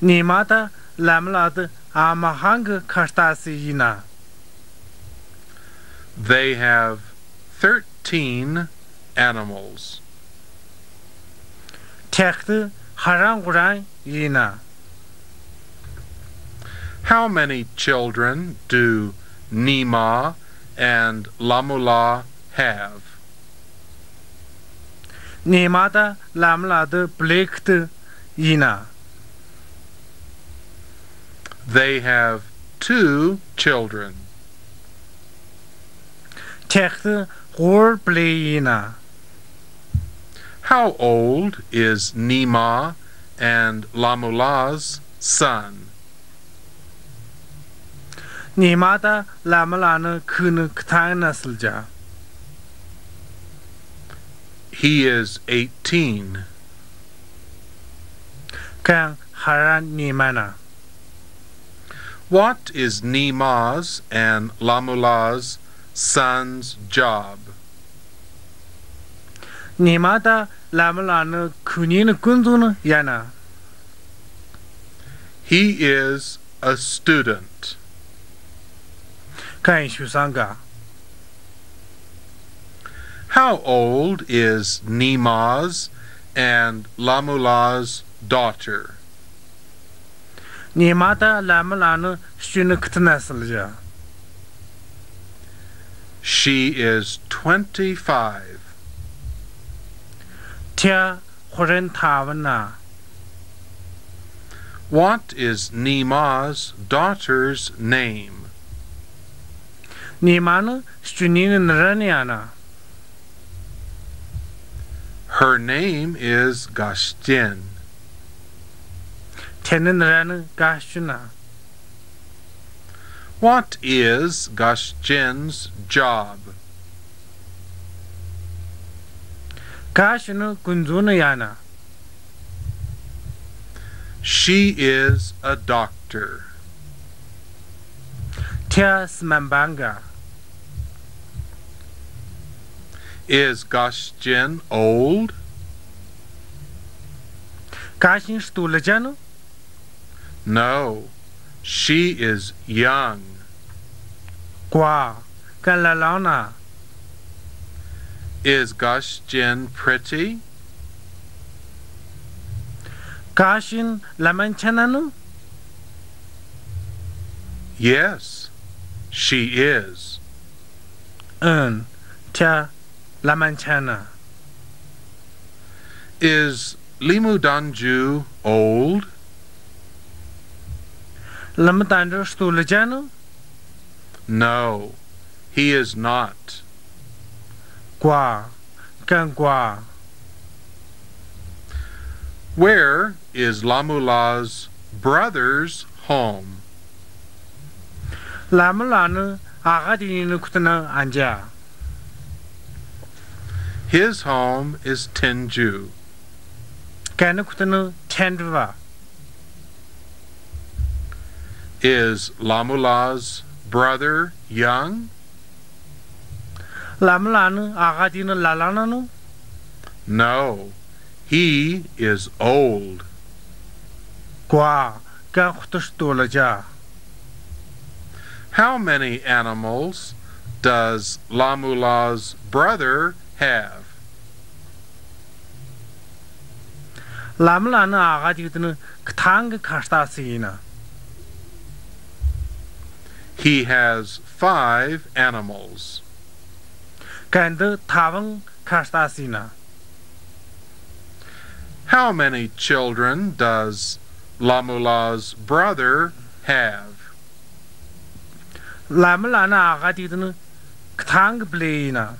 Nimada lamlad amahang kartasina. They have 13 animals. Tekht haranguran yina. How many children do Nima and Lamula have? Nimada lamlad bleked yina. They have 2 children. Tekht hor bleyina. How old is Nima and Lamula's son? Nimada lamlan kun ktanasılca. He is 18. Kan haran nimana. What is Nima's and Lamula's son's job? Nimada lamlan kunin kunzun yana. He is a student. Kan shusanga. How old is Nima's and Lamula's daughter? Nimada lamlan shun ktnasılca. She is 25. Tia horen tavana. What is Nima's daughter's name? Niman shunin ranyana. Her name is Gashtin. Tenin ran gashuna. What is Gashtin's job? Gashunu kunzuna yana. She is a doctor. Tia smambanga. Is Gashtin old? Gashin stulajanu. No, she is young. Kwa kalalana. Is Gashtin pretty? Gashin lamanchananu. Yes, she is. Tia lamanchana. Is Limudanju old? Lamatandra stulajanu. No, he is not. Kwa kwa. Where is Lamula's brother's home? Lamlan agadin kutana anja. His home is Tenju. Kanukutanu tendva. Is Lamula's brother young? Lamlan agadin lalananu. No, he is old. Kwa kakhustulaja. How many animals does Lamula's brother have? Lamlan agadin ktang kastasina. He has 5 animals. Kandu tavang kastasina. How many children does Lamula's brother have? Lamlan agadin ktang blina.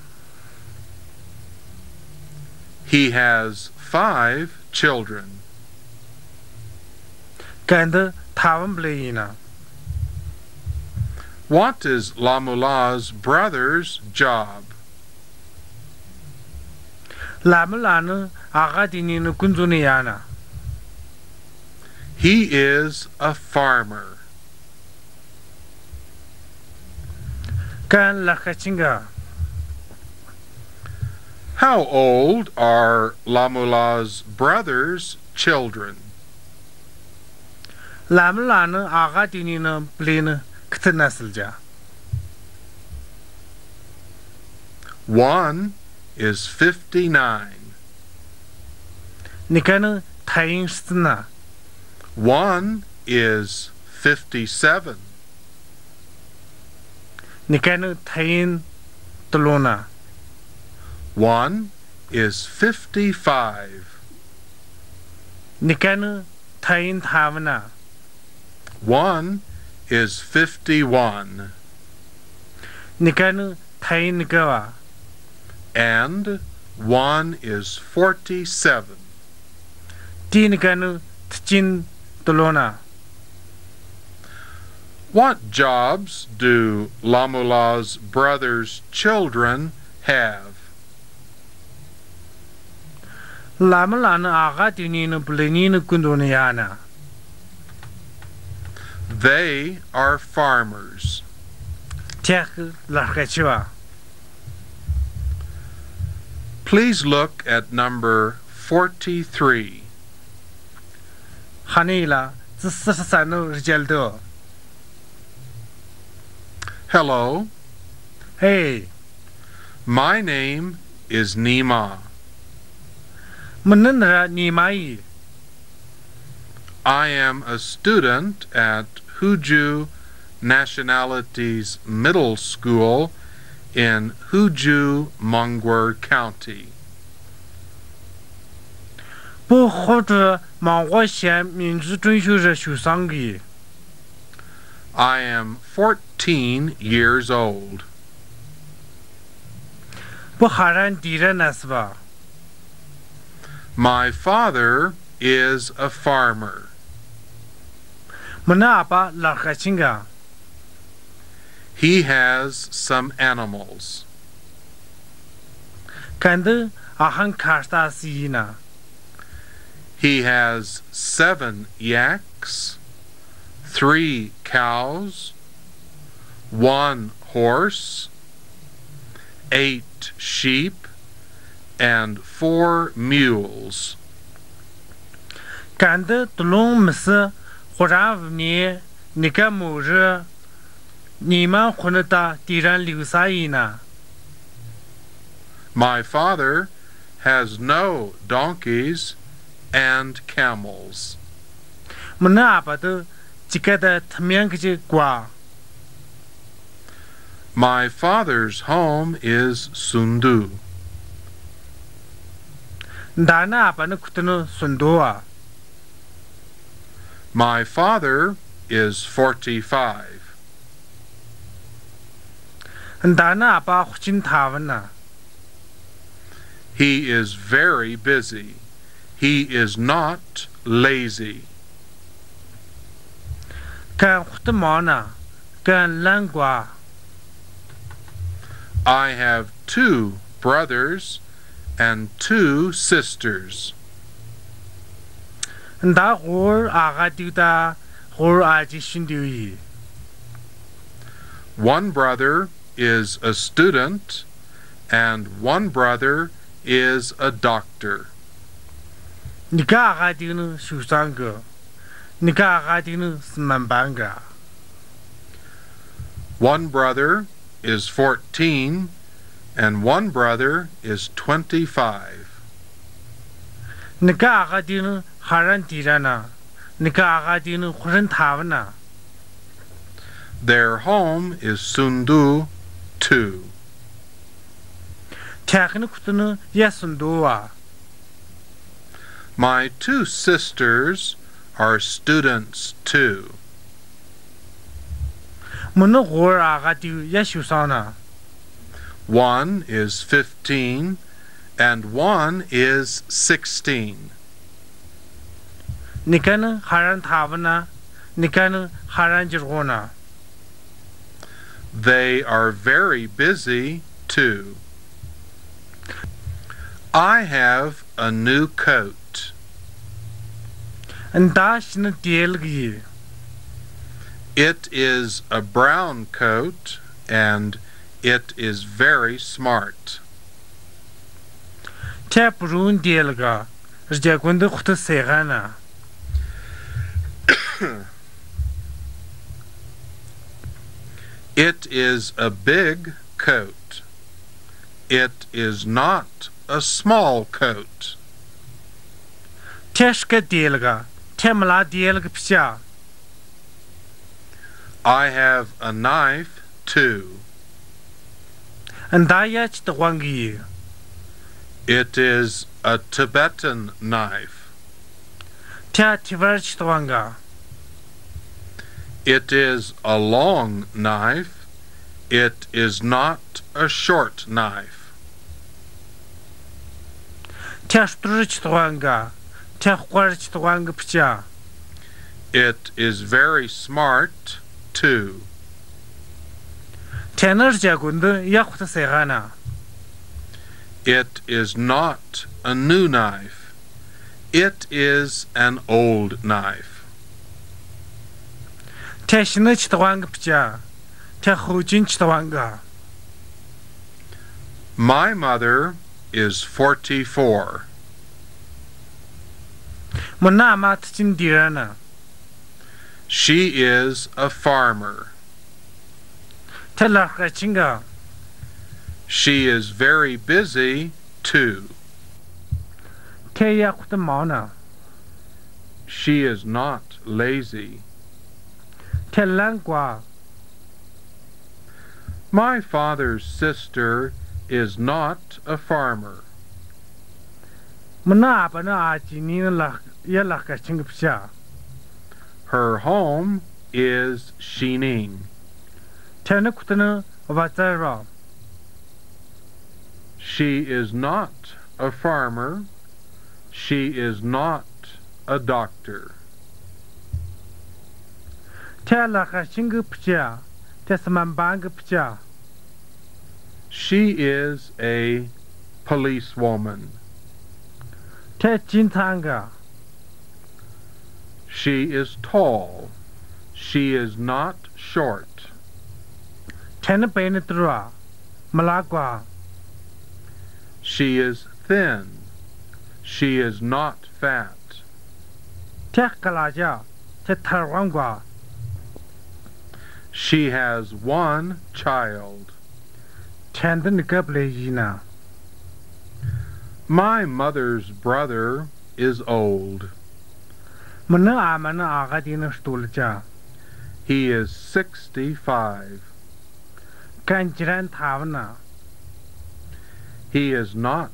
He has 5 children. Kandu tavam blina. What is Lamula's brother's job? Lamlan agadin kunzuniana. He is a farmer. Kan lakachinga. How old are Lamula's brother's children? 拉姆拉呢阿嘎蒂尼呢不勒呢克特纳斯家。1 is 59. 你看呢太阴是呢。 1 is 57. 你看呢太阴的罗呢。 1 is 55. 你看呢太阴他们呢。 1 is 51. 你看呢太阴那个啊。 And 1 is 47. 第那个呢金的罗呢。 What jobs do Lamulla's brothers' children have? 拉姆拉呢阿嘎蒂尼呢不勒尼呢工作呢呀呢。 They are farmers. 天黑拉开去吧。 Please look at number 43. 哈尼啦，这43呢是叫的。 Hello, 嘿， my name is Nima. 么恁那你妈伊。 I am a student at Huzhu Nationalities Middle School in Huzhu County. 不或者芒果县民主中学是学生的。 I am 14 years old. 不哈然敌人那是吧？ My father is a farmer. 么那阿爸拉开情个。 He has some animals. 看的阿汉卡斯达西呢。 He has 7 yaks, 3 cows, 1 horse, 8 sheep, and 4 mules. 看的都龙么是，忽然无你，你个末日，你们混得到敌人留啥伊呢？ My father has no donkeys and camels. 么那阿爸都这个的他面个就挂。 My father's home is Sundu. 那那阿爸那可能顺多啊。 My father is 45. 那那阿爸进他们呐。 He is very busy. He is not lazy. 干活的忙呢，干懒瓜。 I have 2 brothers and 2 sisters. 那活阿个丢的，活阿就训丢伊。 One brother is a student and one brother is a doctor. 你个阿个丢呢受伤个，你个阿个丢呢是慢班个。 One brother is 14 and one brother is 25. 你个阿个丢呢哈人敌人呐，你个阿个丢呢活人他们呐。 Their home is Sundu too. 天黑呢可能也顺多啊。 My 2 sisters are students too. 么那活阿个丢也受伤呢。 One is 15 and one is 16. 你看呢哈人他们呐，你看呢哈人就是我呢。 They are very busy too. I have a new coat. 大是呢第二个伊。 It is a brown coat and it is very smart. 这不容易第二个，人家滚的活得谁干呢？ It is a big coat. It is not a small coat. Teshka dielga, temla dielga pcha. I have a knife, too. And dayach the wangi. It is a Tibetan knife. Ta tiverch the wanga. It is a long knife. It is not a short knife. Ta strich the wanga. Ta quarch the wanga pcha. It is very smart, too. Tenor jagunda yakhta segana. It is not a new knife. It is an old knife. Teshnich the wanga pcha. Ta hujinch the wanga. My mother is 44. Mona matchin dirana. She is a farmer. Telaka chinga. She is very busy, too. Teyak the mana. She is not lazy. Telangua. My father's sister is not a farmer. Mona bana ajinin lak yalaka chinga pcha. Her home is Xining. Tenakutana vatara. She is not a farmer. She is not a doctor. Telaka chinga pcha. Tesmambanga pcha. She is a policewoman. Techintanga. She is tall. She is not short. Tenapenetra. Malagua. She is thin. She is not fat. Tekalaja. Tetarwangua. She has one child. Tendanikablejina. My mother's brother is old. Mana amana agadina stulja. He is 65. Kanjiran thavana. He is not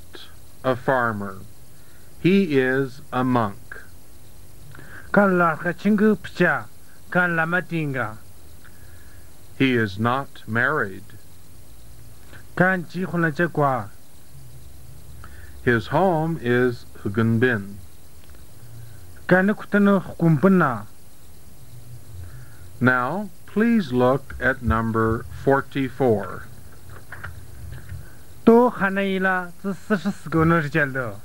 a farmer. He is a monk. Kan laka chingu pcha. Kan lamatinga. He is not married. Kan jikhuna jagwa. His home is Hugunbin. Kanakutana kumpana. Now, please look at number 44. To hanaila tsisgoner jaldo.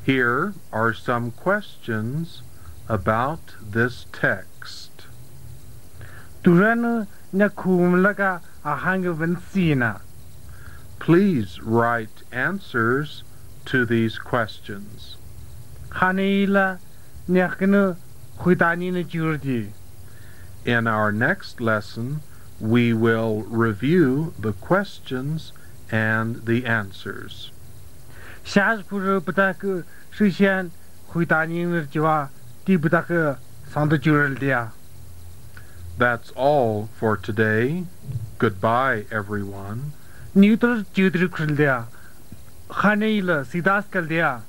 Here are some questions about this text. Durana nakumlaga ahanga vinsina. Please write answers to these questions. Hanaila nyakinu huitanina jurdi. In our next lesson, we will review the questions and the answers. Shazpuru Pataku Sushan huitanina jiwa di Pataku Sandajurdia. That's all for today. Goodbye, everyone. Neutral Judri Krildia. Hanaila Sidas Kaldia.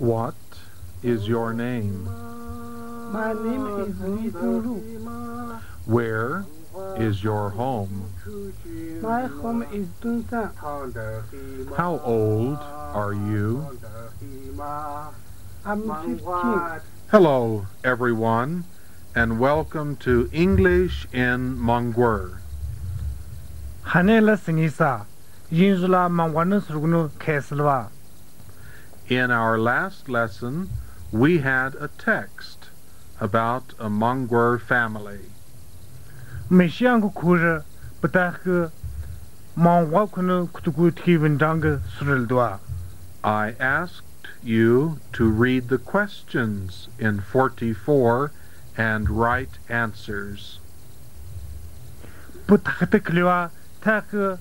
What is your name? My name is Nituru. Where is your home? My home is Dunsan. How old are you? I'm 15. Hello, everyone, and welcome to English-in-Mongghul. Hanela Sinisa. Yinsula Mangwana Surgunu Keslva. In our last lesson, we had a text about a Mongol family. 没想过可是不但个忙活可能可多提文章个说了多。 I asked you to read the questions in 44 and write answers. 不他的克里哇，他个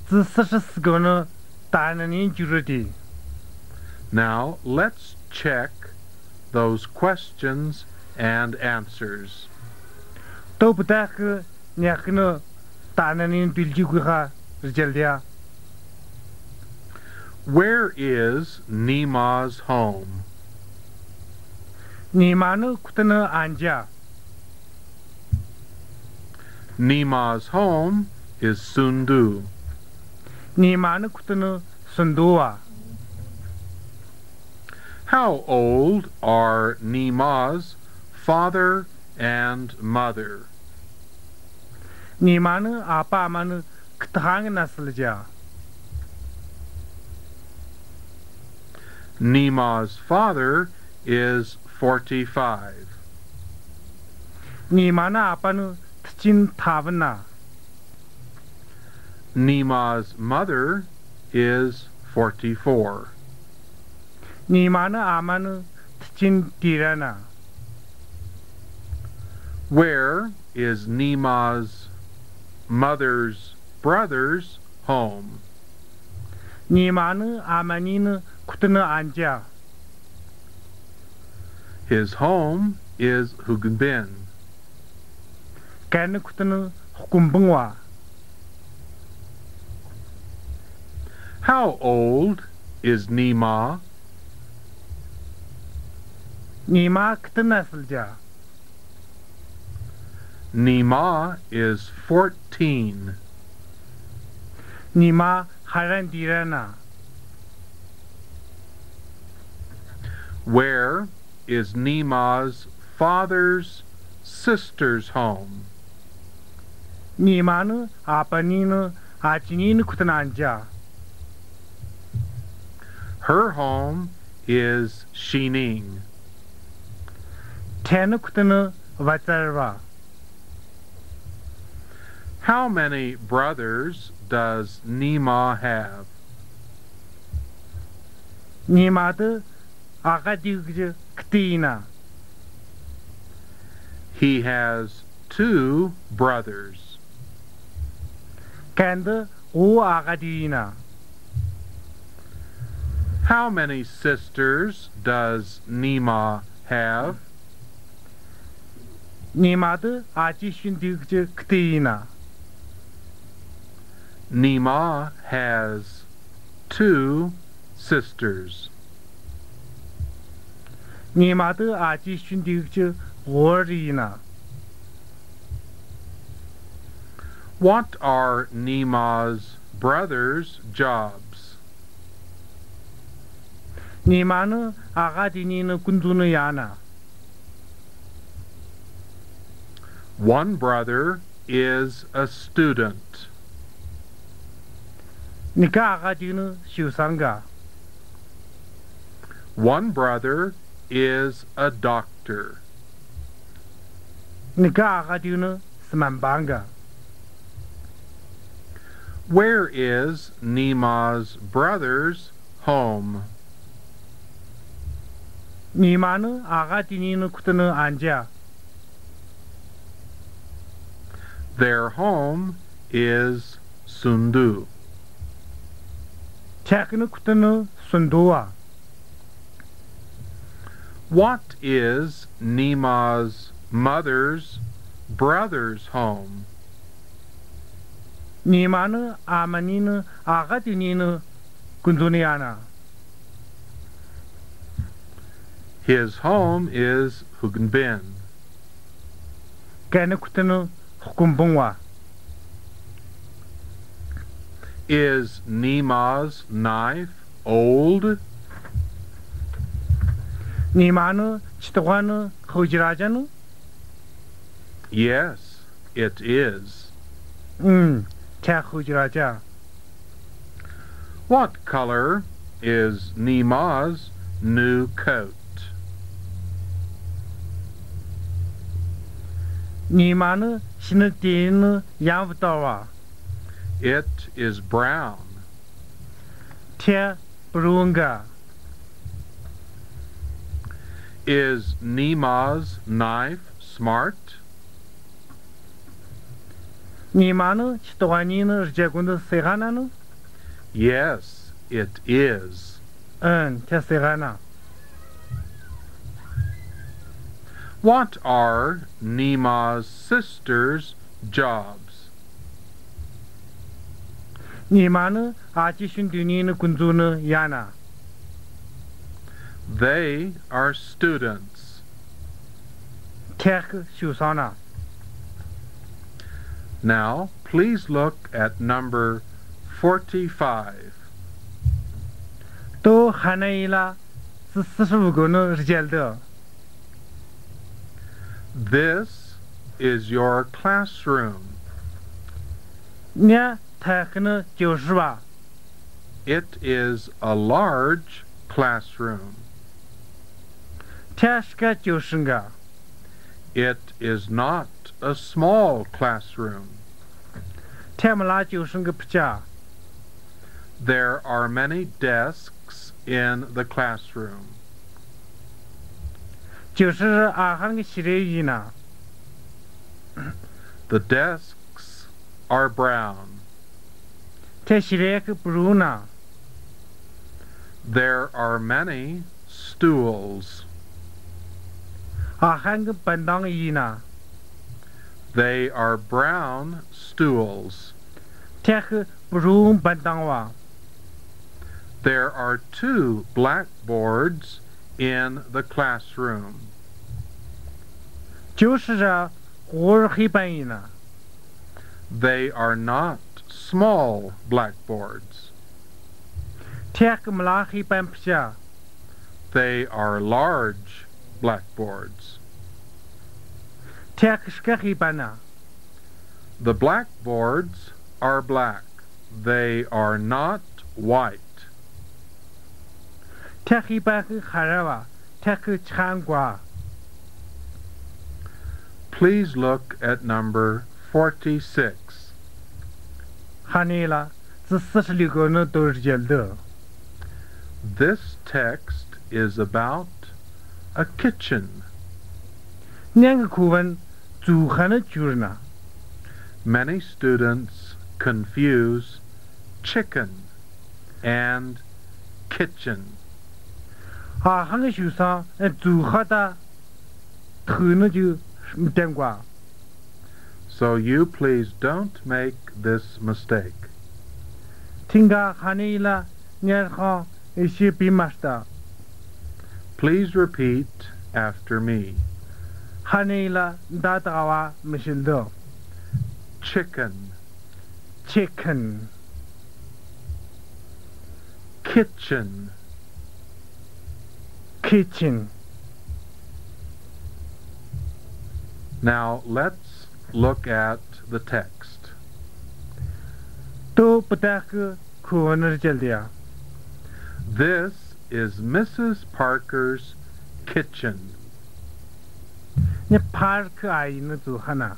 自44个呢，答案呢就是的。 Now, let's check those questions and answers. 都不但个你可能答案呢对几个哈是这的。 Where is Nima's home? 你妈呢可能安家。 Nima's home is Sundu. 你妈呢可能顺多啊。 How old are Nima's father and mother? 你妈呢阿爸妈呢可他个那是了家。 Nima's father is 45. 你妈呢阿爸呢真他们呐。 Nima's mother is 44. 你妈呢阿妈呢真敌人呐。 Where is Nima's mother's brother's home? 你妈呢阿妈你呢可能安家。 His home is Hugbin. 该呢可能红本哇。 How old is Nima? 你妈可能那是家。 Nima is 14. 你妈还让敌人呐。 Where is Nima's father's sister's home? 你妈呢阿爸你呢阿姐你呢可能安家。 Her home is Xining. 天呢可能外在吧。 How many brothers does Nima have? 你妈的阿个弟个可对呢。 He has 2 brothers. 干的我阿个弟呢。 How many sisters does Nima have? 你妈的阿姐兄弟个可对呢。 Nima has 2 sisters. 你妈的阿姐兄弟个我的呢。 What are Nima's brothers' jobs? 你妈呢阿个弟你呢工作呢呀呢。 One brother is a student. 你个阿个弟呢修生个。 One brother is a doctor. 你个阿个弟呢是蛮棒个。 Where is Nima's brother's home? 你妈呢阿个弟你呢可能安家。 Their home is Sundu. 天呢可能顺多啊。 What is Nima's mother's brother's home? 你妈呢阿妈你呢阿个弟你呢工作呢呀呢。 His home is Hugbin. 该呢可能红本哇。 Is Nima's knife old? 你妈呢吃的话呢后几拉家呢。 Yes, it is. 天后几拉家。 What color is Nima's new coat? 你妈呢？新的电影呢？养不到啊！ It is brown. 天不容个。 Is Nima's knife smart? 你妈呢？去多少年呢？结婚的谁干呢？ Yes, it is. 天谁干呢？ What are Nima's sisters' jobs? 你妈呢？继续对你的工作呢？呀呢？ They are students. 天个受伤了。 Now, please look at number 45. 都喊那一了，是45个呢是见的。 This is your classroom. 你他可能就是吧？ It is a large classroom. 他是个就是个， It is not a small classroom. 他们俩就是个不假。 There are many desks in the classroom. 就是喊个系列语呢。 The desks are brown. 他系列个不如呢。 There are many stools. 喊个本当语呢。 They are brown stools. 他个不如本当哇。 There are 2 blackboards in the classroom. 就是这活黑板语呢。 They are not small blackboards. 他个么拉黑板不下。 They are large blackboards. 他个是个黑板呢。 The blackboards are black. They are not white. 他黑板个喊着哇，他个唱过。 Please look at number 46. 喊你了，这46个呢都是见的。 This text is about a kitchen. 两个课文组合的句呢。 Many students confuse chicken and kitchen. 喊个学生组合的头呢就没见过。 So you please don't make this mistake. 听个喊你了，你好，一些比马斯的。 Please repeat after me. 喊你了，大大话没晓得。 Chicken, Chicken, kitchen, kitchen. Now let's look at the text. 都不带个课文是见的呀。 This is Mrs. Parker's kitchen. 你帕克阿姨呢组合呢？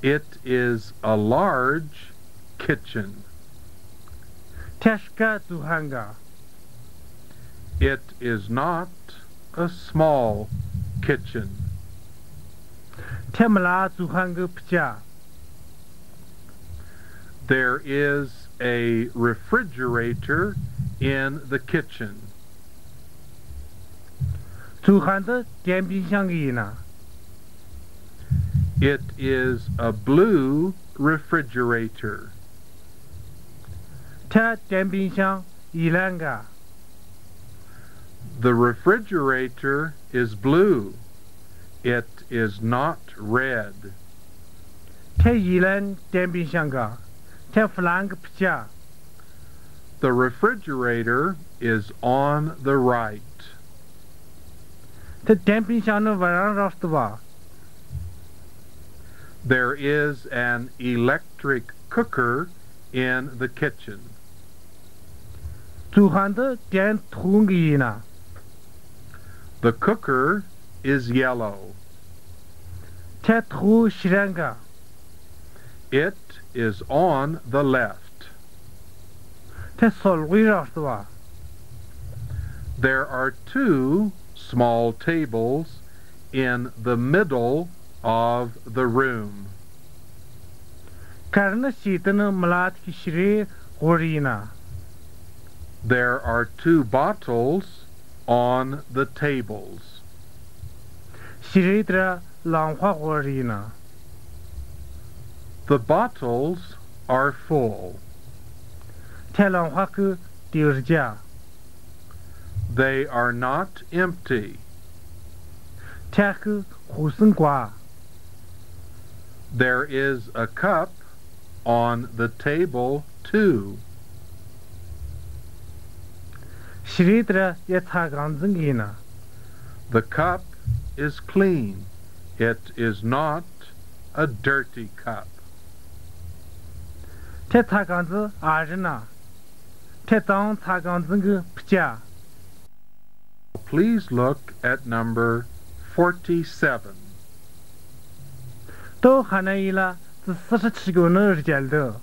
It is a large kitchen. 他是个组合个。 It is not a small kitchen. 他们俩组合个不假。 There is a refrigerator in the kitchen. 组合的电冰箱个呢？ It is a blue refrigerator. 他电冰箱一两个。 The refrigerator is blue. It is not red. 他一两电冰箱个，他弗兰个不假。 The refrigerator is on the right. 他电冰箱呢晚上绕的吧？ There is an electric cooker in the kitchen. 煮饭的点土给呢。 The cooker is yellow. 这土是两个， It is on the left. 这sol围绕是吧？ There are two small tables in the middle of the room. 个人的西的呢，没拉的是火里呢。 There are two bottles on the tables. 是的，浪花火里呢。 The bottles are full. 这浪花个丢家， They are not empty. 这个护身瓜， There is a cup on the table too. 是的，也擦干净的呢。 The cup is clean. It is not a dirty cup. 这擦干净二人呢，这脏擦干净个不假。 Please look at number 47. 都喊那一了，是47个呢日间的。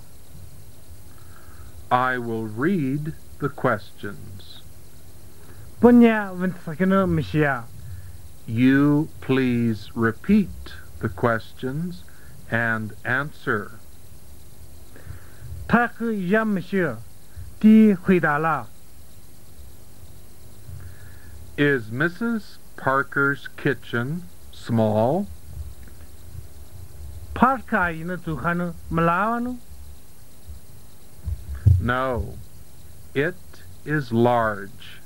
I will read the questions. 不念问这个呢没写。 You please repeat the questions and answer. 他和也没写，第回答了。 Is Mrs. Parker's kitchen small? 帕克阿姨呢做饭呢没拉完呢。 No. It is large.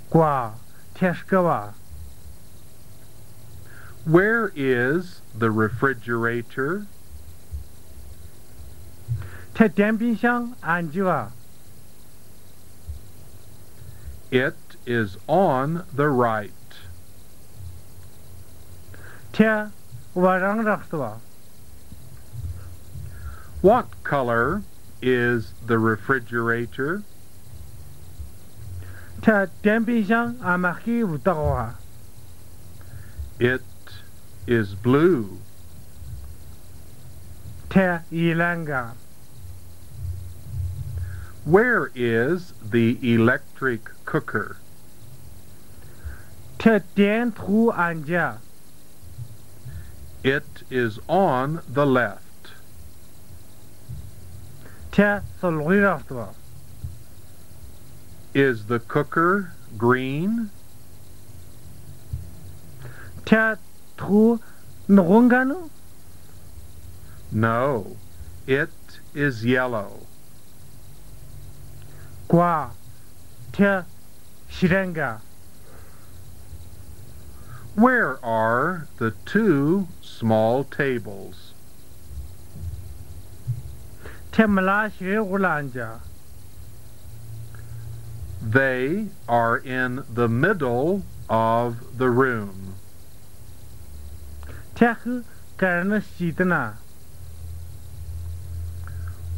瓜，这是个吧？ Where is the refrigerator? 这电冰箱安住啊？ It is on the right. 这我让着是吧？ What color is the refrigerator? 这电冰箱俺们黑不到啊？ It is blue. 这一两个， Where is the electric cooker? 这电土安家， It is on the left. 这是围绕是吧？ Is the cooker green? 这土弄干呢？ No. It is yellow. 瓜，这是两个， Where are the two small tables? 这没拉是我安家， They are in the middle of the room. 这和个人的西的呢？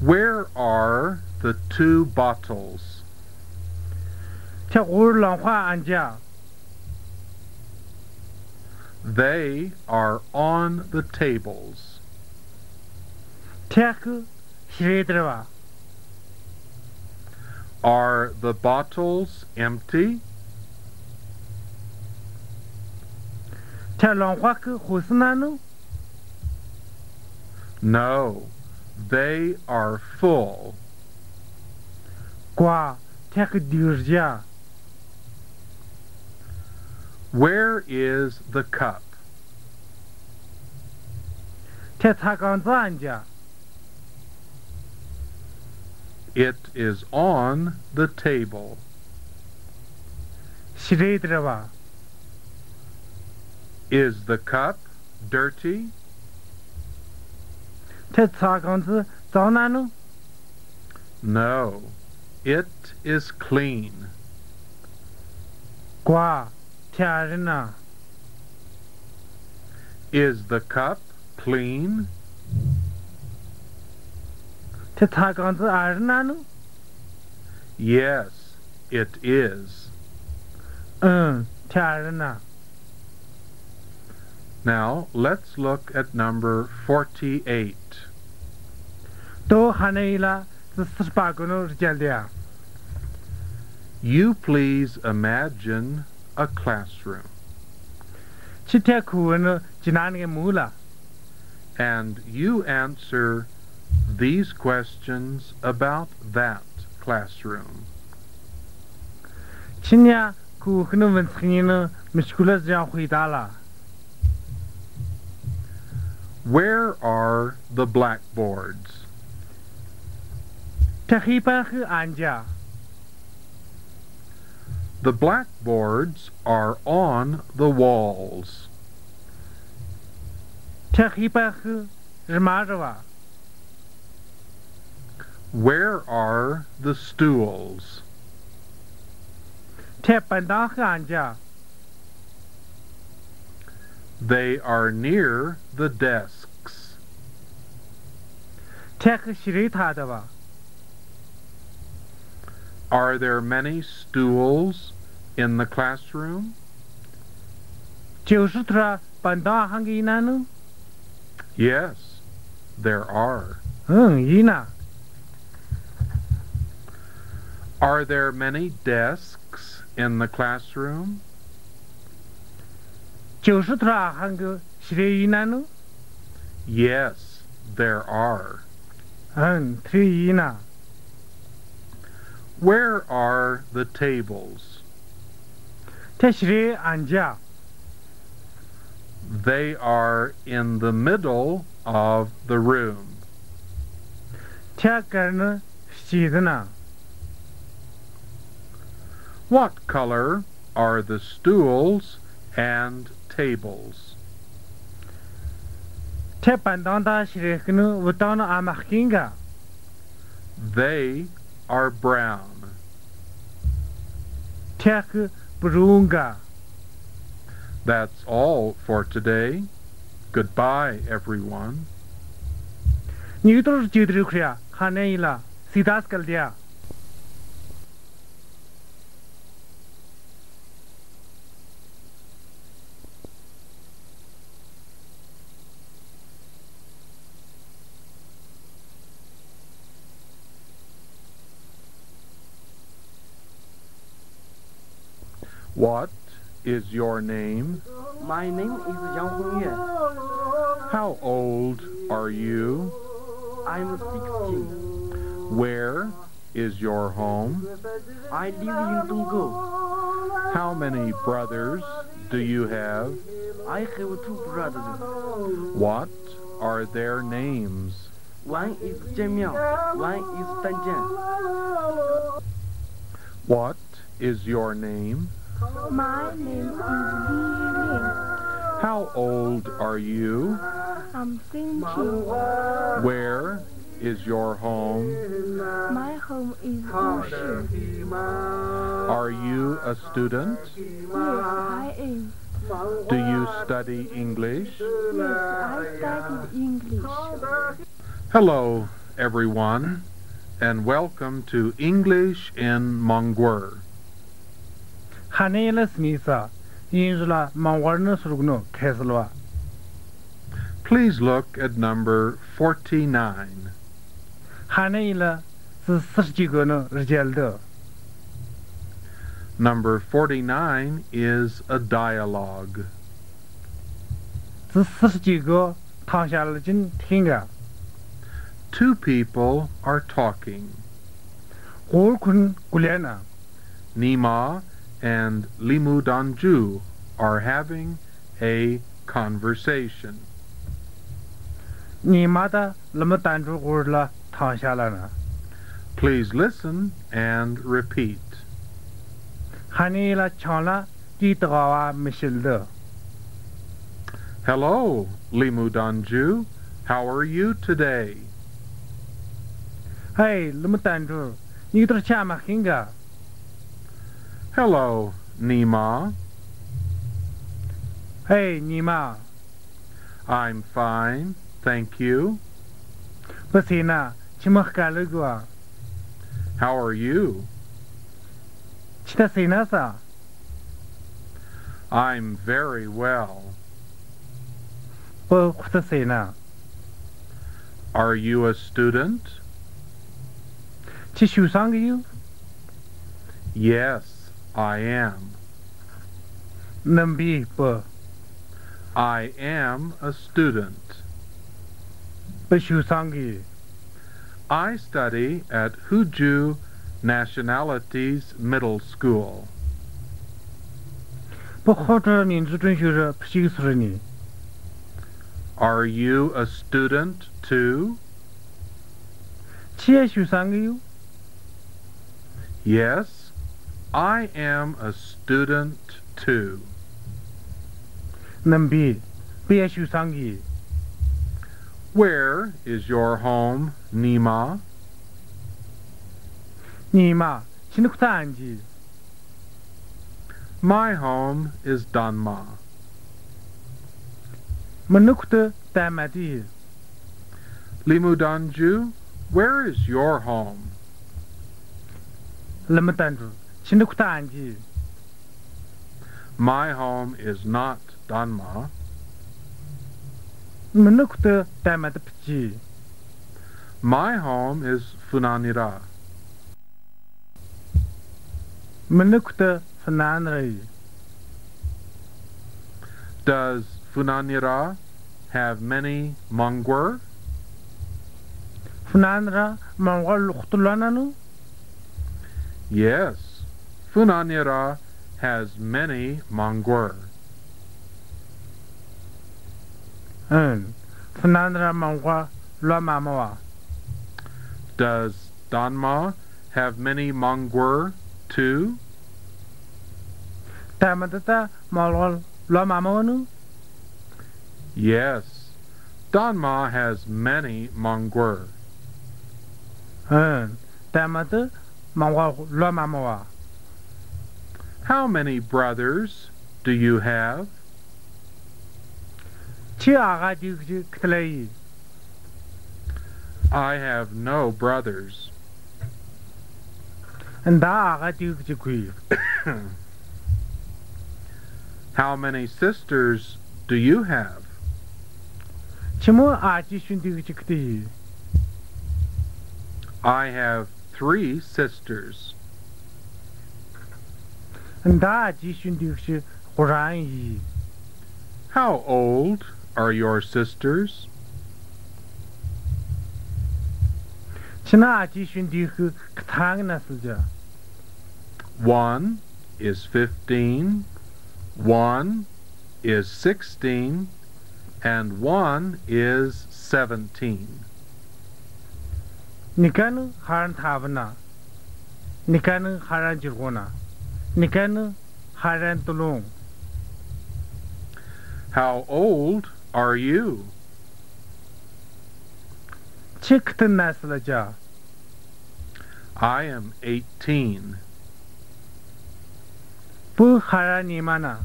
Where are the two bottles? 这我浪花安家， They are on the tables. 这和是的吧？ Are the bottles empty? 这浪花个护士男呢？ No. They are full. 瓜，这个丢家， Where is the cup? 这擦干净安家， It is on the table. 是的吧？ Is the cup dirty? 这擦干净脏哪呢？ No. It is clean. 瓜，这人呐， Is the cup clean? 这擦干净二人哪呢？ Yes, it is. 吓人呐。 Now, let's look at number 48. 都喊那伊拉是48个呢日间的。 You please imagine a classroom, 去天苦呢，就拿那个木了。 and you answer these questions about that classroom. 今年苦可能问题呢，没去过了这样回答了。 Where are the blackboards? 这黑板和安家， The blackboards are on the walls. 这黑板和日麻着吧。 Where are the stools? 这板凳和安家， They are near the desks. 这和洗人他的吧。 Are there many stools in the classroom? 就是他板凳还给那呢。 Yes, there are. 伊那。 Are there many desks in the classroom? 就是他还给洗人那呢。 Yes, there are. 这伊那。 Where are the tables? 这洗人安家， They are in the middle of the room. 这个呢洗的呢。 What color are the stools and tables? 这板凳的洗人可能我当了阿玛金个， They are brown. 这个不用个。 That's all for today. Goodbye, everyone. 你都是觉得亏啊，看那伊拉，谁打死个的？ What is your name? My name is Yang Hongyue. How old are you? I'm 16. Where is your home? I live in Dongguo. How many brothers do you have? I have 2 brothers. What are their names? One is Zhen Miao, one is Dan Jian. What is your name? My name is Li. How old are you? I'm 17. Where is your home? My home is Huzhu. Are you a student? Yes, I am. Do you study English? Yes, I studied English. Hello, everyone, and welcome to English-in-Mongghul. 喊那伊拉什么意思啊？因是啦，忙玩呢，是个呢，开始了。 Please look at number 49. 喊那伊拉是49个呢，日间的。 Number 49 is a dialogue. 是49个躺下了真听个。 Two people are talking. 我困过来呢。 Nima and Limusishidedn are having a conversation. 你妈的那么单住过了，躺下了呢。 Please listen and repeat. 喊你了抢了，地德啊没事的。 Hello, Limusishidedn. How are you today? 哎，那么单住，你都是钱嘛很个。 Hello, Nima. 哎，你妈， I'm fine, thank you. 不行呐，怎么干了个？ How are you? 치다 세나사. I'm very well. 뭐 후다 세나. Are you a student? 치 슈상기유. Yes, I am. 넘비 뭐. I am a student. 뭐 슈상기. I study at Huzhu Nationalities Middle School. 뭐 호저 민주 준슈르 피시스르니. Are you a student too? 치에 슈상기유. Yes, I am a student too. 넘비 비에 슈상기. Where is your home, Nima? 니마 신욱타 안지. My home is Danma. 문욱트 다마디. Limudanju, where is your home? 럼탄주 신욱타 안지. My home is not Danma. 문욱트 다마드 피지. My home is Funanira. 문욱트 фнанрай. Does Funanira have many Mongghulla? фнанра 몽골 루트라나누. Yes, Funanira has many Mongghulla. фнанра 몽골 라마마와. Does Danma have many Mongghulla too? 다마드타 몽골 라마마와누. Yes, Danma has many Mongghulla. 다마드 몽골 라마마와. How many brothers do you have? 치 아가지 그틀레이. I have no brothers. 나 아가지 그구이. How many sisters do you have? 치모 아지 슌디 그티. I have 3 sisters. 나 아지 슌디 그시 호랑이. How old are your sisters? 치나 아지 슌디 그 탕나스자. 1 is 15, 1 is 16, and 1 is 17. 니카는 하란 타브나. 니카는 하란 지르고나. 니카는 하란 뚫롱. How old are you? 치크튼 나슬라자. I am 18. 부 하란 이마나.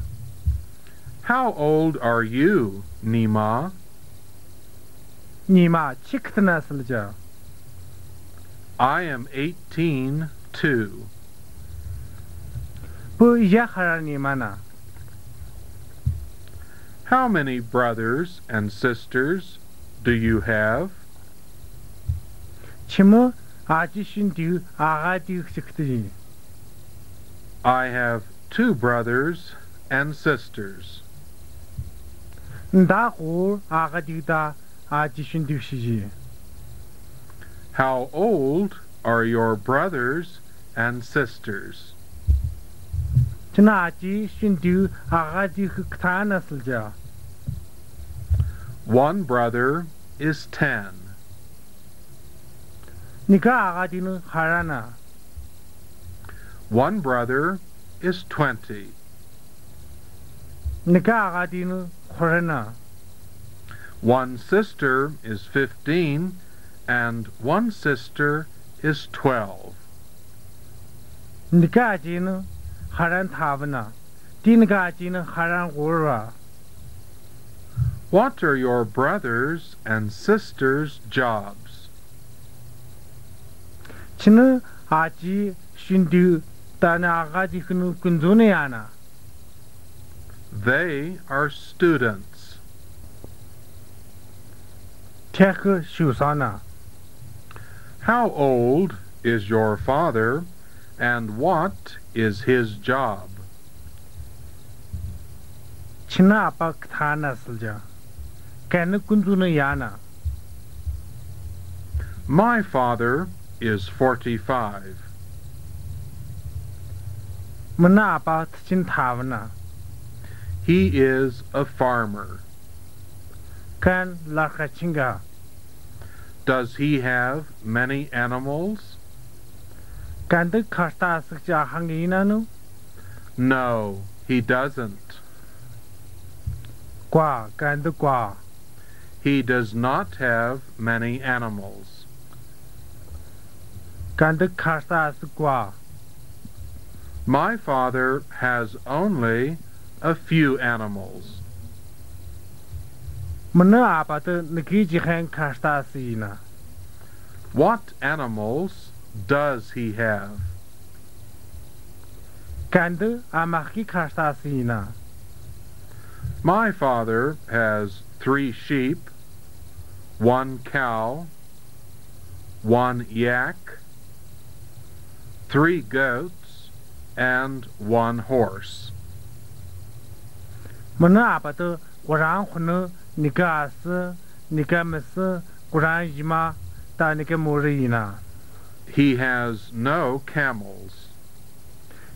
How old are you, Nima? 니마 치크튼 나슬라자. I am 18 too. 부 이야 하란 이마나. How many brothers and sisters do you have? 치모 아지 슌디 아가디 그시크티. I have 2 brothers and sisters. 나고 아가디다 아지 슌디 그시지. How old are your brothers and sisters? 치나 아지 슌디 아가디 그 타나슬자. 1 brother is 10. 니가 아가디는 하라나. 1 brother is 20. 니가 아가디는 호라나. 1 sister is 15, and 1 sister is 12. 니가 아지는 하란 타브나. 디니가 아지는 하란 고르라. What are your brothers and sisters' jobs? 치는 아지 슌디 Tana agadi kunu kunzuniana. They are students. Tek shusana. How old is your father, and what is his job? China apa kthana silja. Ken kunzuniana. My father is 45. Mana apa tchin thavana. He is a farmer. Kan lakachinga. Does he have many animals? Kan de khasta sikja hanginanu. No, he doesn't. Kwa kan de kwa. He does not have many animals. Kan de khasta sikwa. My father has only a few animals. Mana apa te nikiji khan khasta sina. What animals does he have? Kan de amaki khasta sina. My father has 3 sheep, 1 cow, 1 yak, 3 goats, and 1 horse. Mana apa te kurang khunu nikas nikamis kurang yima ta nikamurina. He has no camels.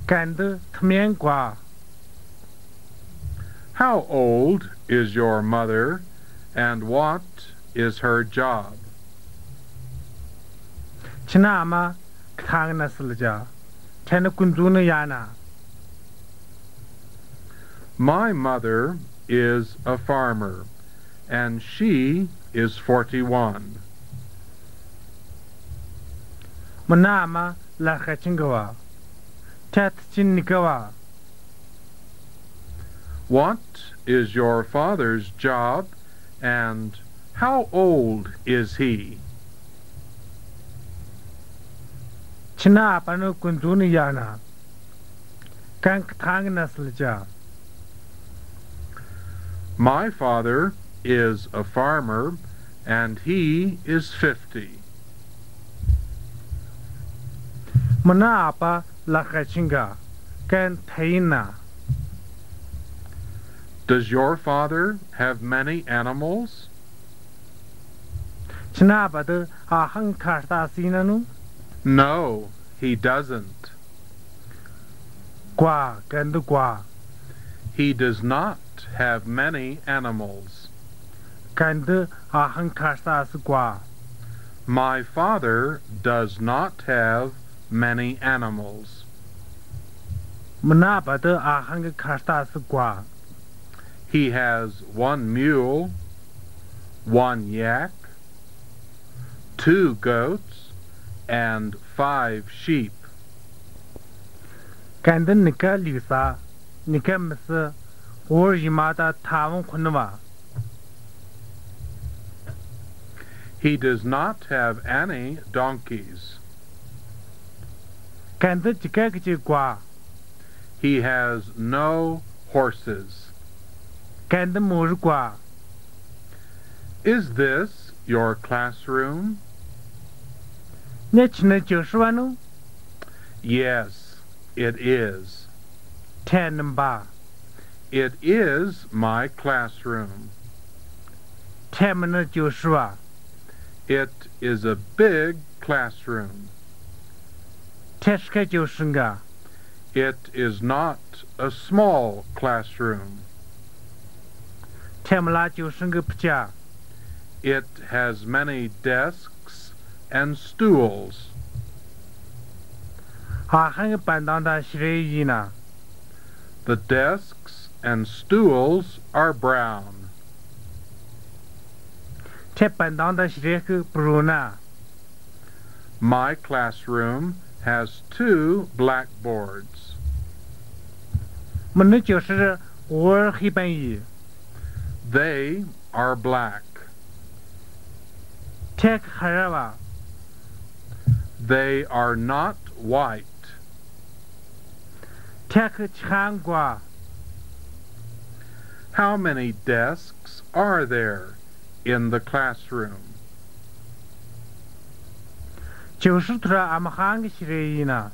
Kan de thmien kwa. How old is your mother, and what is her job? China ama kthangna silja. Chen kunzuna yana. My mother is a farmer, and she is 41. Mana ama lakachingawa. Tet chin nikawa. What is your father's job, and how old is he? China apa no kunzuna yana. Kan kthangna silja. My father is a farmer, and he is 50. Mana apa lakachinga. Kan thaina. Does your father have many animals? China apa te ahang khasta sinanu. No, he doesn't. Kwa kan de kwa. He does not have many animals. Kan de ahang khasta sikwa. My father does not have many animals. Mana apa te ahang khasta sikwa. He has 1 mule, 1 yak, 2 goats, and 5 sheep. Kan de nika lisa. Nika mis or yimata tawon khunwa. He does not have any donkeys. Kan de chikakchi kwa. He has no horses. Kan de mur kwa. Is this your classroom? Nechne choshwanu. Yes, it is. Ten ba. It is my classroom. Temna joshua. It is a big classroom. Teshka joshinga. It is not a small classroom. Temla joshinga pcha. It has many desks and stools. Ahang pandanda shreyina. The desks and stools are brown. Te pandanda shreyku bruna. My classroom has 2 blackboards. Manu joshira or hibanyi. They are black. Tek harawa. They are not white. Check Changwa. How many desks are there in the classroom? 90 Amhang Shreina.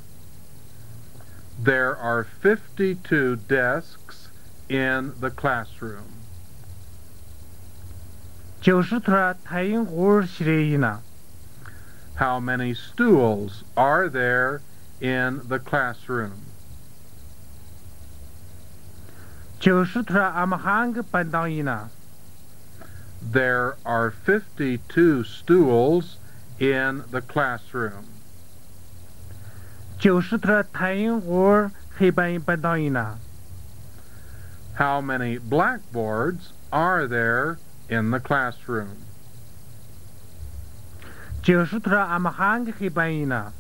There are 52 desks in the classroom. 90 Tayin Gur Shreina. How many stools are there in the classroom? 90 Amhang Pandangina. There are 52 stools in the classroom. 90 Tayin Gur Hebain Pandangina. How many blackboards are there in the classroom? 90 Amhang Hebaina.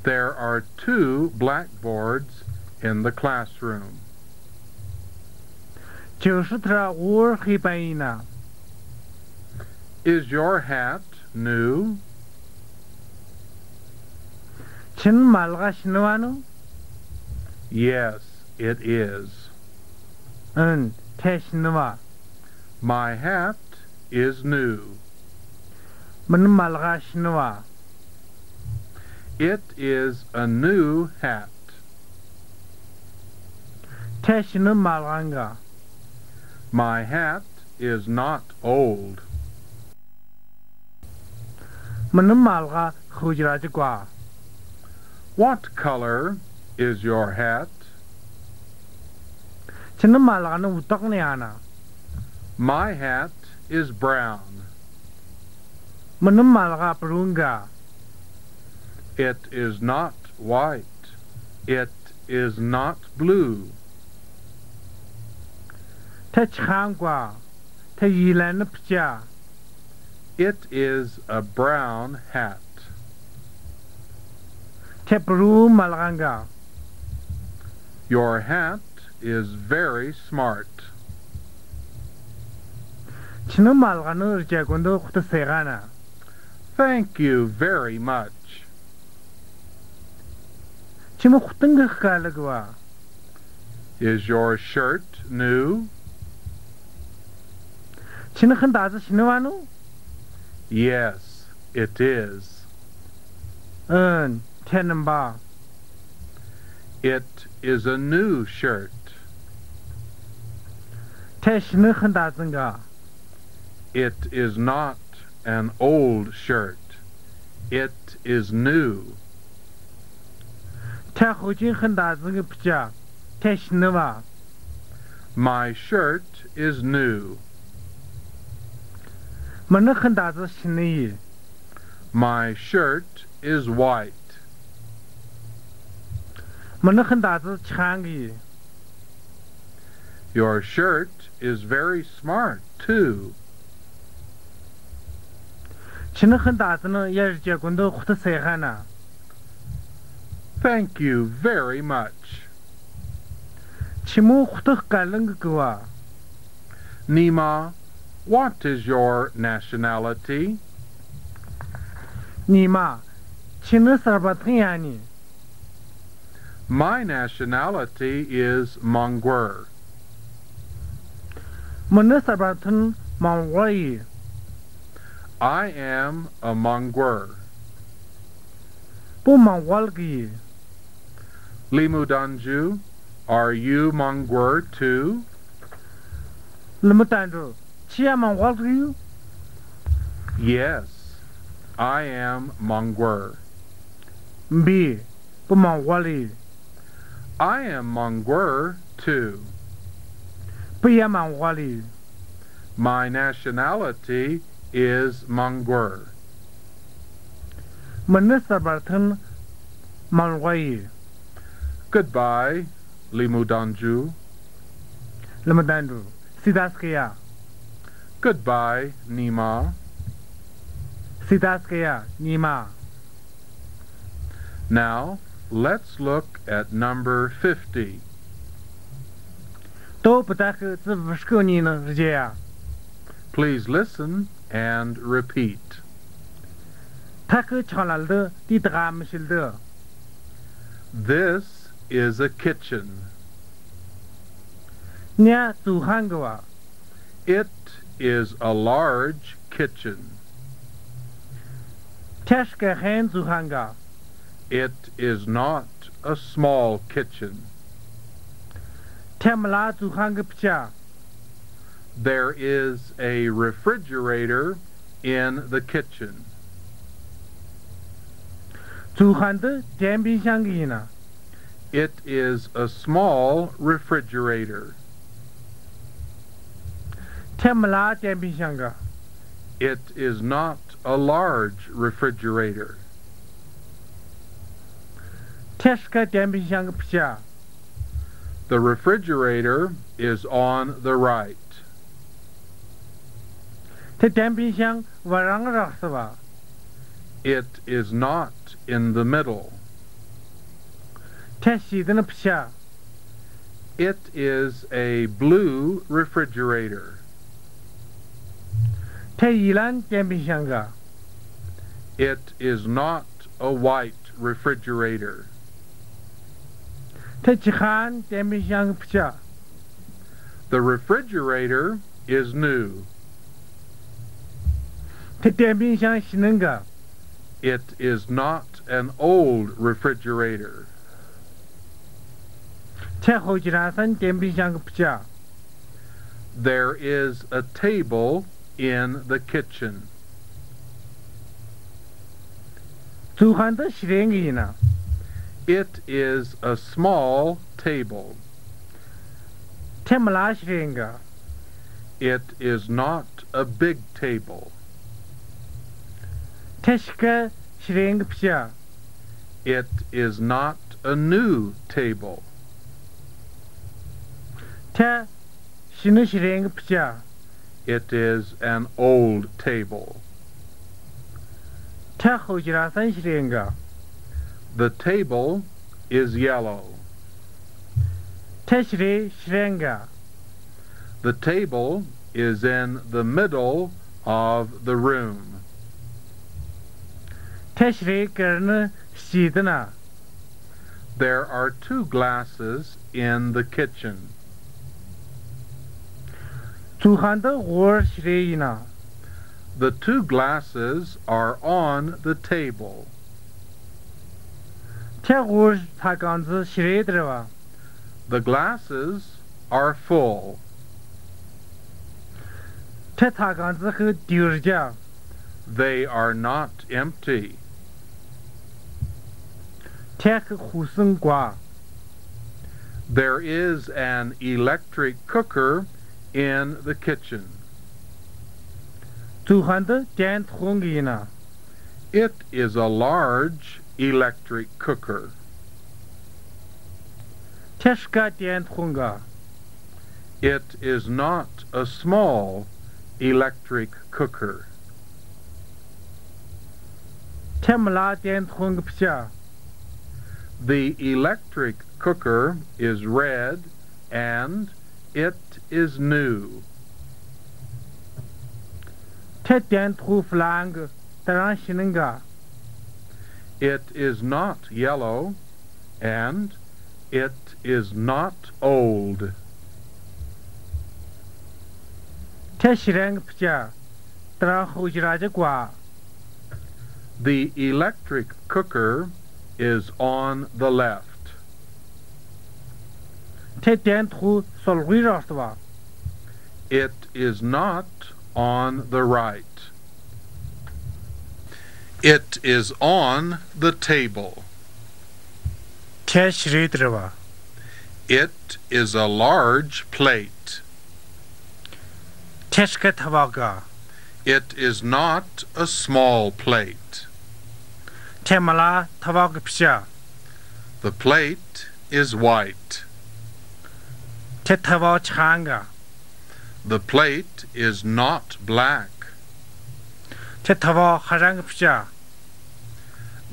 There are 2 blackboards in the classroom. 90 Gur Hebaina. Is your hat new? Chin Malga Shinwano? Yes, it is. Teshnwa. My hat is new. Man Malga Shinwa. It is a new hat. Teshnu Malanga. My hat is not old. Man Malga Hujrajqua. What color is your hat? Chin Malga no Utokniana. My hat is brown. Man Malga Prunga. It is not white. It is not blue. Techangwa. Tayilan Pja. It is a brown hat. Tepru Malanga. Your hat is very smart. Chin Malga no Jagundo Serana. Thank you very much. Chimukhtunga Kalagwa. Is your shirt new? Chinakhandaza Shinwano? Yes, it is. Tenamba. It is a new shirt. Teshnakhandazanga. It is not an old shirt. It is new. Tahujin Khandazanga Pja. Teshnava. My shirt is new. Manakhandaza Shini. My shirt is white. Manakhandaza Changi. Your shirt is very smart, too. Chinakhandazana Yarjagundo Serana. Thank you very much. Chimu Kalangua. Nima, what is your nationality? Nima. Chinasarbatriani. My nationality is Monghulla. Munasarbatun Monghulla. I am a Monghulla. Bu Monghulla. Limudanju, are you Monghulla too? Limutandu. Chia Monghulla. Yes, I am Monghulla. B. Bu Monghulla. I am Monghulla too. Buya Monghulla. My nationality is Monghulla. Munasarbatun Monghulla. Goodbye, Limudanju. Limutandu. Sidaskaya. Goodbye, Nima. Sidaskaya. Nima. Now, let's look at number 50. To Pataka Zvashkunina Rjea. Please listen and repeat. Taka Chalalde Titram Shilde. This is a kitchen. 伢煮饭个哇， It is a large kitchen. 这是个很煮饭个， It is not a small kitchen. 这么拉煮饭个不家， There is a refrigerator in the kitchen. 煮饭的电冰箱个呢， It is a small refrigerator. 这么拉电冰箱个， It is not a large refrigerator. 这是个电冰箱个不家， The refrigerator is on the right. 这电冰箱我让个是吧？ It is not in the middle. 这西的那不家， It is a blue refrigerator. 这依然电冰箱个， It is not a white refrigerator. 这几汉电冰箱个不家， The refrigerator is new. 这电冰箱是那个， It is not an old refrigerator. 这后几站上电冰箱个不家， There is a table in the kitchen. 煮饭的是那个呢， It is a small table. 这么拉是那个， It is not a big table. 这是个是那个不家， It is not a new table. 这是那是那个不家， It is an old table. 这后几站上是那个， The table is yellow. 这是那个， The table is in the middle of the room. 这是那个呢西的呢， There are 2 glasses in the kitchen. 煮饭的锅是那个呢， The 2 glasses are on the table. 这锅它刚子是那的吧？ The glasses are full. 这它刚子和丢着， They are not empty. 这个护生瓜， There is an electric cooker in the kitchen. 煮饭的电筒个呢， It is a large electric cooker. 这是个电筒个， It is not a small electric cooker. 这么拉电筒个不家， The electric cooker is red and it is new. 这电筒弗兰个，当然是那个， It is not yellow and it is not old. 这是那个不家，当然后几站这瓜， The electric cooker is on the left. 这电筒sol会绕是吧？ It is not on the right. It is on the table. 这是的吧？ It is a large plate. 这是个塔巴个， It is not a small plate. 这么拉塔巴个不家， The plate is white. 这塔巴长个， The plate is not black. 这塔巴还让个不家，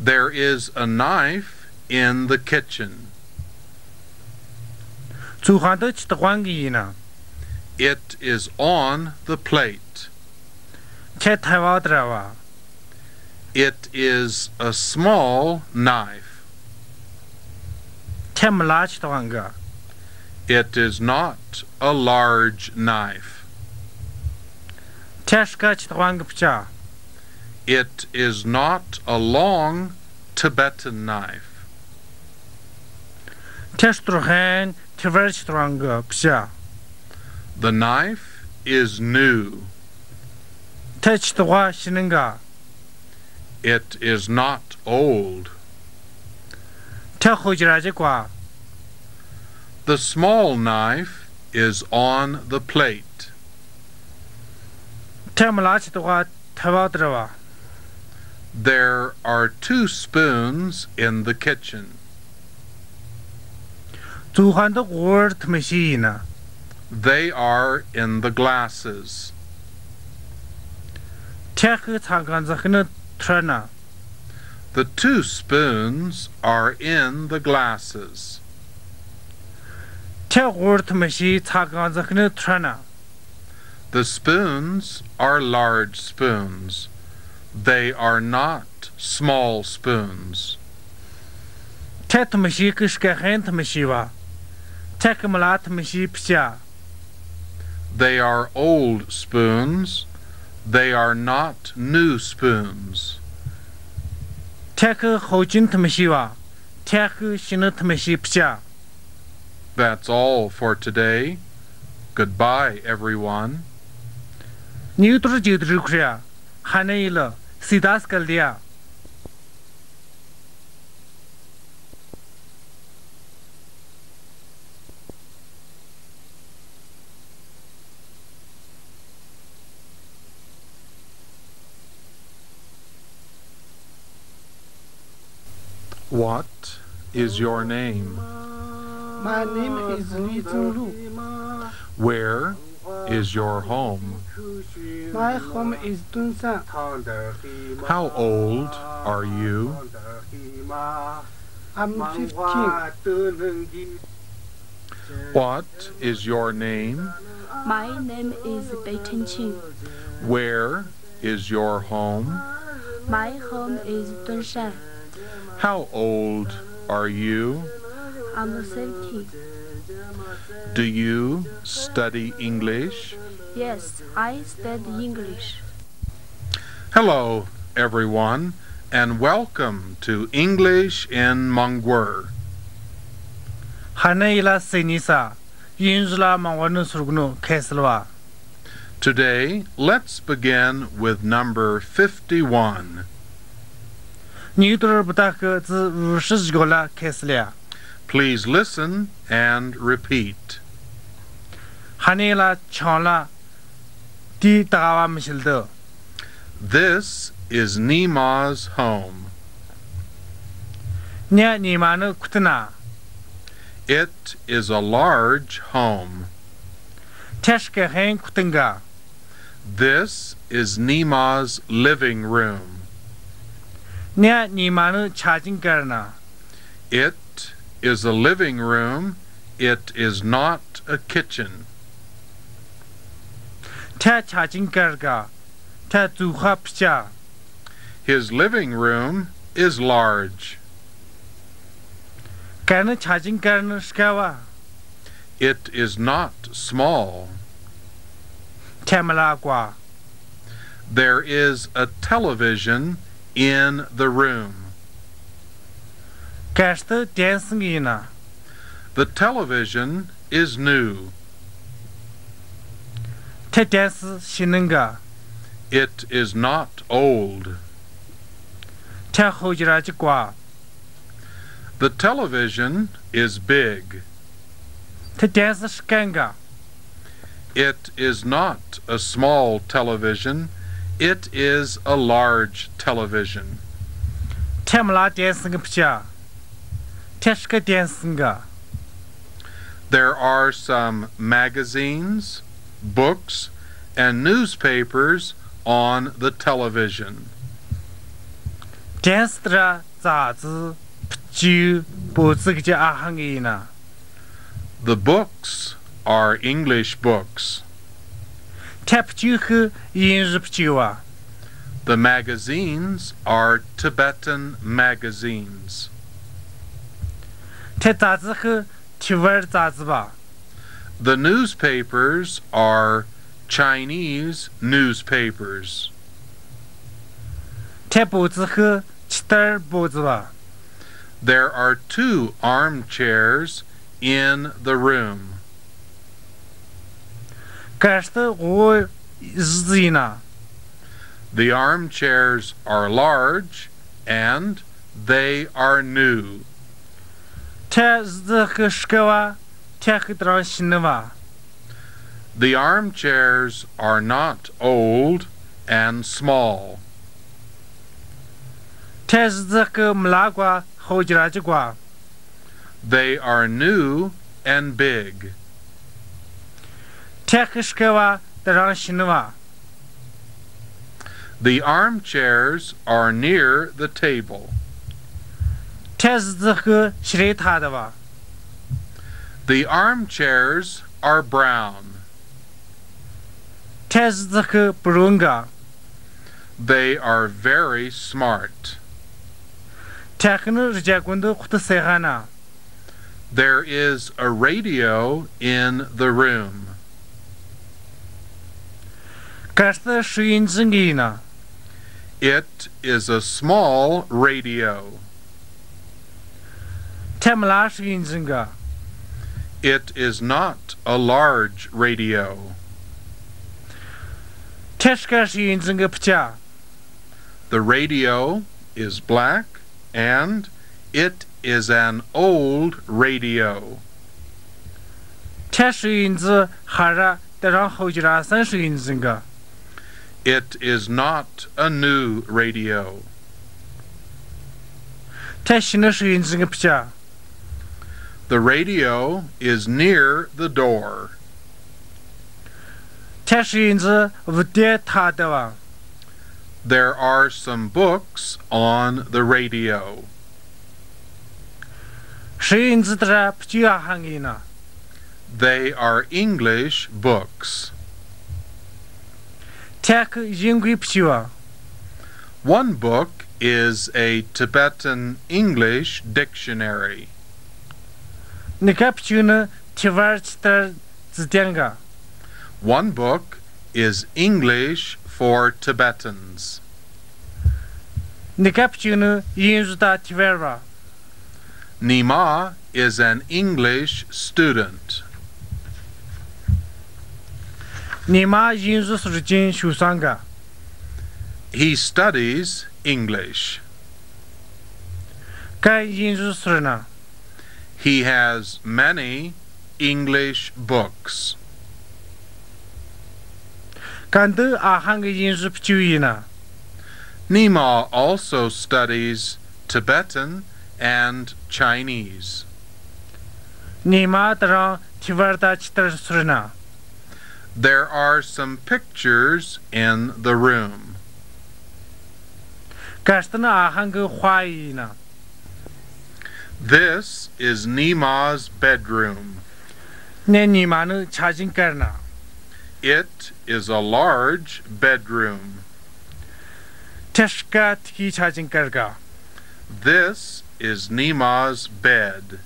There is a knife in the kitchen. 煮饭的吃的黄个呢， It is on the plate. 这塔巴的吧？ It is a small knife. Temlach Twanga. It is not a large knife. Teshkach Twanga Pcha. It is not a long Tibetan knife. Teshtrohen Tiverch Twanga Pcha. The knife is new. Tech Twa Shininga. It is not old. Tehojrajekwa. The small knife is on the plate. Temlach Twa Tavadrava. There are 2 spoons in the kitchen. Tuhanda word machine. They are in the glasses. Tech Taganzakna Trana. The 2 spoons are in the glasses. Tech word machine Taganzakna Trana. The spoons are large spoons. They are not small spoons. Tet Mashikishkahent Mashiva. Tech Malat Mashipsha. They are old spoons. They are not new spoons. Tech Hojin Mashiva. Tech Shinut Mashipsha. That's all for today. Goodbye, everyone. Neutral Judrukria. Hanaila. Sidas Kaldia. What is your name? My name is Lu. Where is your home? My home is Dunsan. How old are you? I'm 15. What is your name? My name is Dechun. Where is your home? My home is Dunshan. How old are you? I'm 30. Do you study English? Yes, I study English. Hello, everyone, and welcome to English-in-Mongghul. Hanaila Senisa. Yinzula Mawanu Surgno Keslwa. Today, let's begin with number 51. Neutral Butaka Shizgola Keslia. Please listen and repeat. Hanela Chola Di Tawa Mishildo. This is Nima's home. Nya Nimanu Kutana. It is a large home. Teshke Hen Kutinga. This is Nima's living room. Nya Nimanu charging Garna. It is a living room. It is not a kitchen. Ta charging Garga. Ta Zuha Pcha. His living room is large. Garna charging Garna Skawa. It is not small. Tamalagua. There is a television in the room. Gasta dancing ina. The television is new. Ta dance Shininga. It is not old. Ta Hojrajqua. The television is big. Ta dance Skanga. It is not a small television. It is a large television. Tamala dancing Pcha. Teshka dancinga. There are some magazines, books, and newspapers on the television. Danstra Zazi Pju Bozigja Ahangina. The books are English books. Tapjuhu Yinjipjua. The magazines are Tibetan magazines. 这杂志和体文杂志吧。 The newspapers are Chinese newspapers. 这报纸和其他报纸吧。 There are 2 armchairs in the room. 这是我日子呢。 The armchairs are large and they are new. 这日子和十个哇，这和当新的哇。 The armchairs are not old and small. 这日子和没拉过，好几拉几过。 They are new and big. 这和十个哇，当新的哇。 The armchairs are near the table. 这日子和谁他的哇？ The armchairs are brown. 这日子和不容个。 They are very smart. 这和呢日家滚的苦的谁干呢？ There is a radio in the room. 这是收音机呢。 It is a small radio. 这没拉收音机个。 It is not a large radio. 这是个收音机个不假。 The radio is black and it is an old radio. 这收音机还是当好几拉三收音机个。 It is not a new radio. 这新的收音机个不假。 The radio is near the door. 这收音机不得他的哇。 There are some books on the radio. 收音机的不就要喊你呢？ They are English books. 这个英语不就啊？ One book is a Tibetan English dictionary. 你个不就呢？提玩起的字典个？ One book is English for Tibetans. 你个不就呢？英语的提玩吧？ Nima is an English student. 你妈英语是进修上个？ He studies English. 该英语是呢？ He has many English books. 干的阿汉个英语不就一呢？ Nima also studies Tibetan and Chinese. 你妈当提玩的起的是呢？ There are some pictures in the room. 该是呢阿汉个花艺呢？ This is Nima's bedroom. 那你妈呢插进个呢？ It is a large bedroom. 这是个提插进个个？ This is Nima's bed.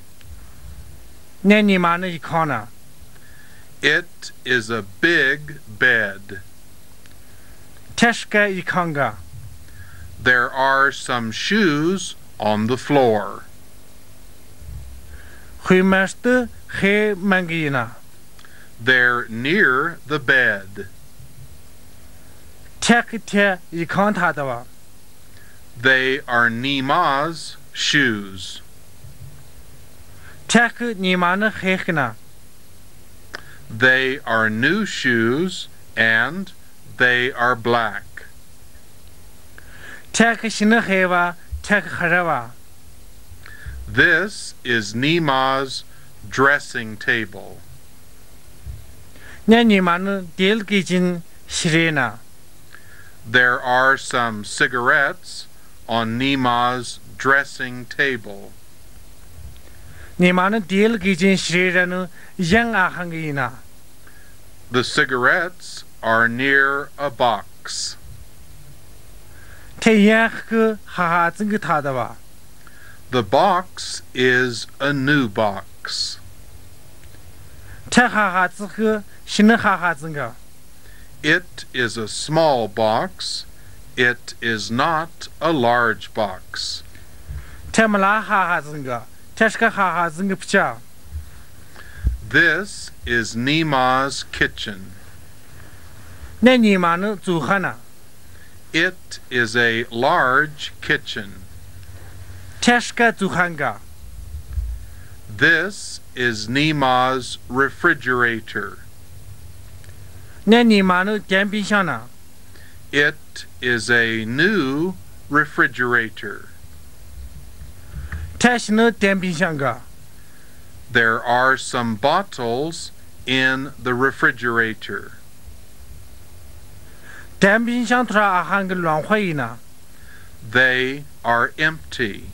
那你妈呢一看呢？ It is a big bed. 这是个一看个？ There are some shoes on the floor. 会买的还蛮个呢？ They're near the bed. 这个天一看他的哇？ They are Nima's shoes. 这个你妈呢还个呢？ They are new shoes and they are black. 这个新的还哇？这个还是哇？ This is Nima's dressing table. 那你妈呢第二个进谁呢？ There are some cigarettes on Nima's dressing table. 你妈呢第二个进谁人呢？养阿汉个呢？ The cigarettes are near a box. 这养个哈哈真个他的哇？ The box is a new box. 拆哈哈子后，新的哈哈子个。 It is a small box. It is not a large box. 拆么啦哈哈子个，拆是个哈哈子个不叫。 This is Nima's kitchen. 那你妈能做哈呢？ It is a large kitchen. 拆是个做哈个。 This is Nima's refrigerator. 那你妈能电冰箱呢？ It is a new refrigerator. 拆是能电冰箱个。 There are some bottles in the refrigerator. 电冰箱头上还个乱坏呢。 They are empty.